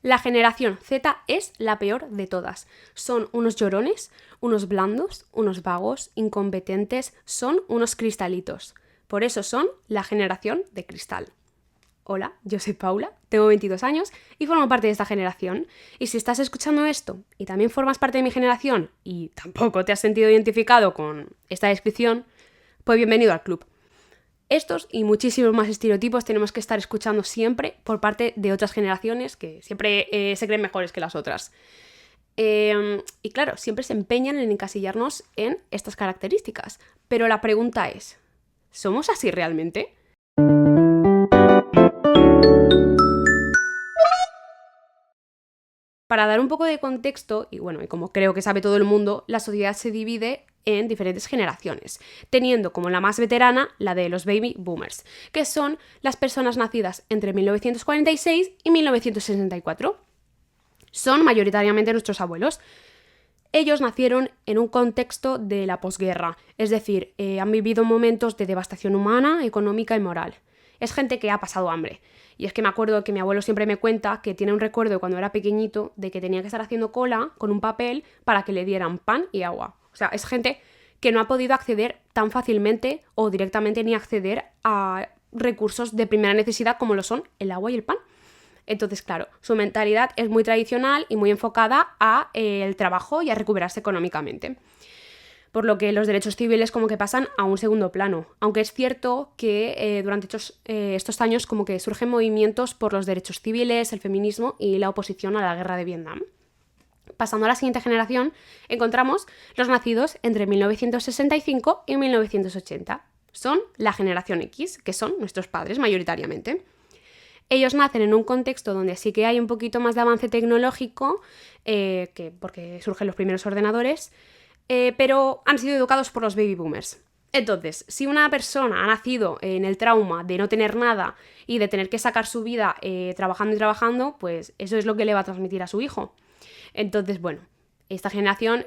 La generación Z es la peor de todas. Son unos llorones, unos blandos, unos vagos, incompetentes, son unos cristalitos. Por eso son la generación de cristal. Hola, yo soy Paula, tengo 22 años y formo parte de esta generación. Y si estás escuchando esto y también formas parte de mi generación y tampoco te has sentido identificado con esta descripción, pues bienvenido al club. Estos y muchísimos más estereotipos tenemos que estar escuchando siempre por parte de otras generaciones que siempre se creen mejores que las otras. Y claro, siempre se empeñan en encasillarnos en estas características. Pero la pregunta es, ¿somos así realmente? Para dar un poco de contexto, y bueno, y como creo que sabe todo el mundo, la sociedad se divide en diferentes generaciones, teniendo como la más veterana la de los baby boomers, que son las personas nacidas entre 1946 y 1964. Son mayoritariamente nuestros abuelos. Ellos nacieron en un contexto de la posguerra, es decir, han vivido momentos de devastación humana, económica y moral. Es gente que ha pasado hambre. Y es que me acuerdo que mi abuelo siempre me cuenta que tiene un recuerdo de cuando era pequeñito de que tenía que estar haciendo cola con un papel para que le dieran pan y agua. O sea, es gente que no ha podido acceder tan fácilmente o directamente ni acceder a recursos de primera necesidad como lo son el agua y el pan. Entonces, claro, su mentalidad es muy tradicional y muy enfocada a el trabajo y a recuperarse económicamente. Por lo que los derechos civiles como que pasan a un segundo plano. Aunque es cierto que durante estos años como que surgen movimientos por los derechos civiles, el feminismo y la oposición a la guerra de Vietnam. Pasando a la siguiente generación, encontramos los nacidos entre 1965 y 1980. Son la generación X, que son nuestros padres mayoritariamente. Ellos nacen en un contexto donde sí que hay un poquito más de avance tecnológico, porque surgen los primeros ordenadores, pero han sido educados por los baby boomers. Entonces, si una persona ha nacido en el trauma de no tener nada y de tener que sacar su vida trabajando y trabajando, pues eso es lo que le va a transmitir a su hijo. Entonces, bueno, esta generación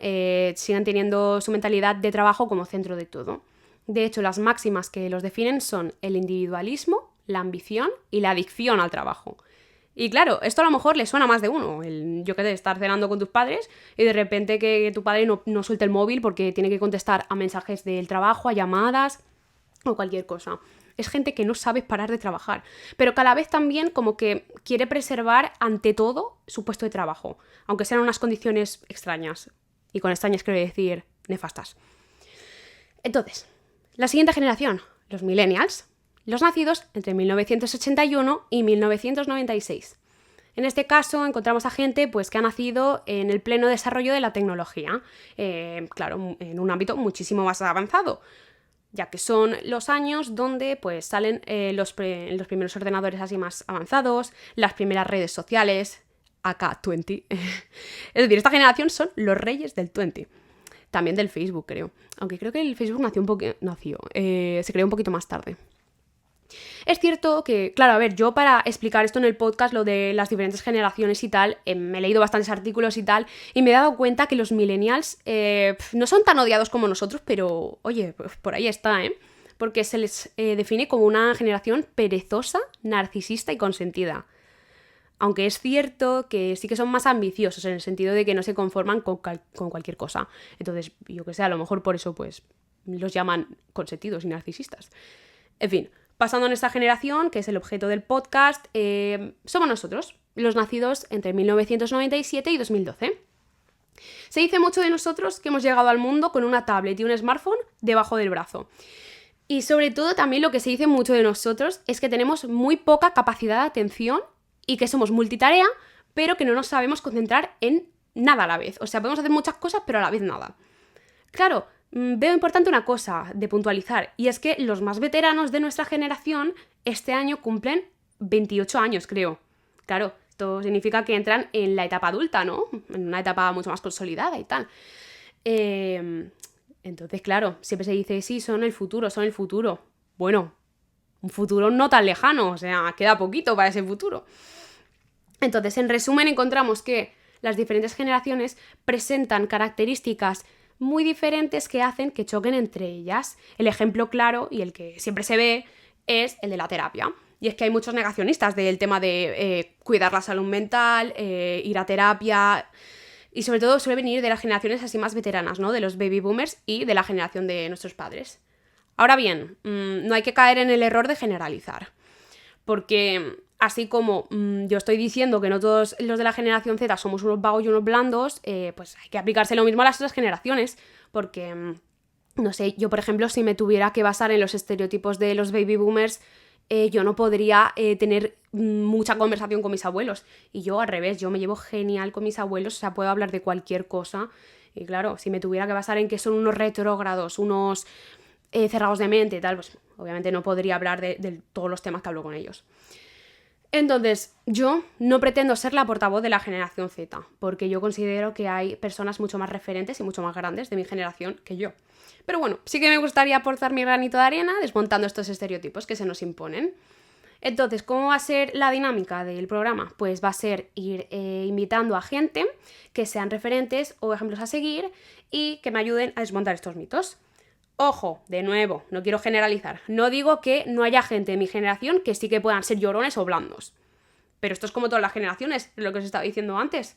siguen teniendo su mentalidad de trabajo como centro de todo. De hecho, las máximas que los definen son el individualismo, la ambición y la adicción al trabajo. Y claro, esto a lo mejor le suena a más de uno, yo qué sé, estar cenando con tus padres y de repente que tu padre no suelte el móvil porque tiene que contestar a mensajes del trabajo, a llamadas o cualquier cosa. Es gente que no sabe parar de trabajar, pero cada vez también como que quiere preservar ante todo su puesto de trabajo, aunque sean unas condiciones extrañas. Y con extrañas quiero decir nefastas. Entonces, la siguiente generación, los millennials, los nacidos entre 1981 y 1996. En este caso encontramos a gente pues, que ha nacido en el pleno desarrollo de la tecnología, claro, en un ámbito muchísimo más avanzado, ya que son los años donde pues, salen los primeros ordenadores así más avanzados, las primeras redes sociales, acá 20. Es decir, esta generación son los reyes del 20. También del Facebook, creo. Aunque creo que el Facebook se creó un poquito más tarde. Es cierto que, claro, a ver, yo para explicar esto en el podcast, lo de las diferentes generaciones y tal, me he leído bastantes artículos y tal, y me he dado cuenta que los millennials no son tan odiados como nosotros, pero, oye, pues por ahí está, ¿eh? Porque se les define como una generación perezosa, narcisista y consentida. Aunque es cierto que sí que son más ambiciosos en el sentido de que no se conforman con cualquier cosa. Entonces, yo que sé, a lo mejor por eso pues los llaman consentidos y narcisistas. En fin, pasando en esta generación, que es el objeto del podcast, somos nosotros, los nacidos entre 1997 y 2012. Se dice mucho de nosotros que hemos llegado al mundo con una tablet y un smartphone debajo del brazo. Y sobre todo también lo que se dice mucho de nosotros es que tenemos muy poca capacidad de atención y que somos multitarea, pero que no nos sabemos concentrar en nada a la vez. O sea, podemos hacer muchas cosas, pero a la vez nada. Claro, veo importante una cosa de puntualizar, y es que los más veteranos de nuestra generación este año cumplen 28 años, creo. Claro, esto significa que entran en la etapa adulta, ¿no? En una etapa mucho más consolidada y tal. Entonces, claro, siempre se dice, sí, son el futuro. Bueno, un futuro no tan lejano, o sea, queda poquito para ese futuro. Entonces, en resumen, encontramos que las diferentes generaciones presentan características muy diferentes que hacen que choquen entre ellas. El ejemplo claro y el que siempre se ve es el de la terapia. Y es que hay muchos negacionistas del tema de cuidar la salud mental, ir a terapia. Y sobre todo suele venir de las generaciones así más veteranas, ¿no? De los baby boomers y de la generación de nuestros padres. Ahora bien, no hay que caer en el error de generalizar. Porque así como yo estoy diciendo que no todos los de la generación Z somos unos vagos y unos blandos, pues hay que aplicarse lo mismo a las otras generaciones. Porque, no sé, yo por ejemplo, si me tuviera que basar en los estereotipos de los baby boomers, yo no podría tener mucha conversación con mis abuelos. Y yo al revés, yo me llevo genial con mis abuelos, o sea, puedo hablar de cualquier cosa. Y claro, si me tuviera que basar en que son unos retrógrados, unos cerrados de mente y tal, pues obviamente no podría hablar de todos los temas que hablo con ellos. Entonces, yo no pretendo ser la portavoz de la generación Z, porque yo considero que hay personas mucho más referentes y mucho más grandes de mi generación que yo. Pero bueno, sí que me gustaría aportar mi granito de arena desmontando estos estereotipos que se nos imponen. Entonces, ¿cómo va a ser la dinámica del programa? Pues va a ser ir invitando a gente que sean referentes o ejemplos a seguir y que me ayuden a desmontar estos mitos. Ojo, de nuevo, no quiero generalizar. No digo que no haya gente de mi generación que sí que puedan ser llorones o blandos. Pero esto es como todas las generaciones, lo que os estaba diciendo antes.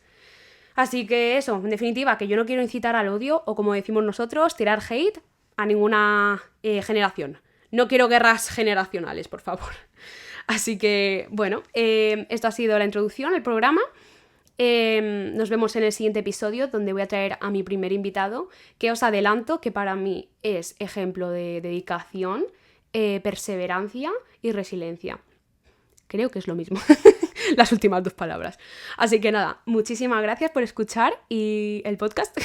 Así que eso, en definitiva, que yo no quiero incitar al odio o, como decimos nosotros, tirar hate a ninguna generación. No quiero guerras generacionales, por favor. Así que, bueno, esto ha sido la introducción al programa. Nos vemos en el siguiente episodio, donde voy a traer a mi primer invitado, que os adelanto que para mí es ejemplo de dedicación, perseverancia y resiliencia. Creo que es lo mismo, las últimas dos palabras. Así que nada, muchísimas gracias por escuchar el podcast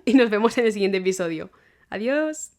y nos vemos en el siguiente episodio. Adiós.